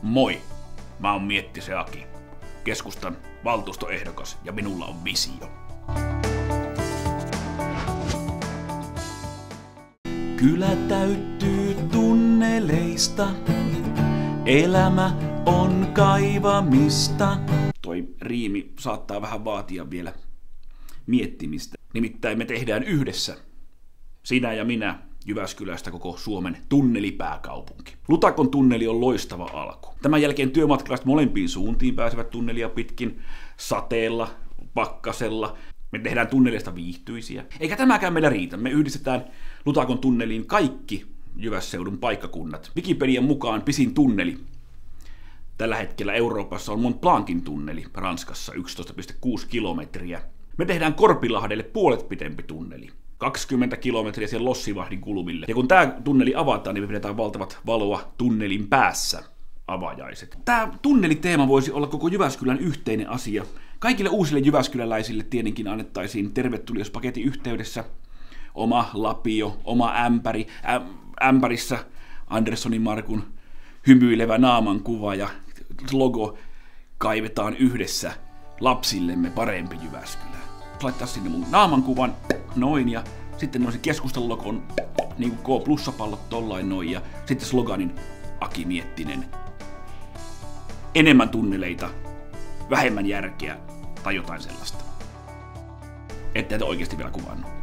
Moi! Mä oon Miettisen Aki, keskustan valtuustoehdokas ja minulla on visio. Kylä täyttyy tunneleista, elämä on kaivamista. Toi riimi saattaa vähän vaatia vielä miettimistä. Nimittäin me tehdään yhdessä, sinä ja minä, Jyväskylästä koko Suomen tunnelipääkaupunki. Lutakon tunneli on loistava alku. Tämän jälkeen työmatkalaiset molempiin suuntiin pääsevät tunnelia pitkin, sateella, pakkasella. Me tehdään tunneleista viihtyisiä. Eikä tämäkään meillä riitä. Me yhdistetään Lutakon tunneliin kaikki Jyvässeudun paikkakunnat. Wikipedian mukaan pisin tunneli tällä hetkellä Euroopassa on Mont Blancin tunneli, Ranskassa 11,6 kilometriä. Me tehdään Korpilahdelle puolet pitempi tunneli. 20 kilometriä siellä Lossivahdin kulmille. Ja kun tää tunneli avataan, niin me pidetään valtavat valoa tunnelin päässä avajaiset. Tää tunneliteema voisi olla koko Jyväskylän yhteinen asia. Kaikille uusille jyväskyläläisille tietenkin annettaisiin tervetuliaspaketin yhteydessä oma lapio, oma ämpäri. Ämpärissä Anderssonin Markun hymyilevä naamankuva ja logo kaivetaan yhdessä lapsillemme parempi Jyväskylä. Laittaa sinne mun naamankuvan, noin, ja sitten noin se keskustan logon, niin kuin K+-pallot tollain noin, ja sitten sloganin Aki Miettinen. Enemmän tunneleita, vähemmän järkeä tai jotain sellaista. Ette oikeasti vielä kuvannut.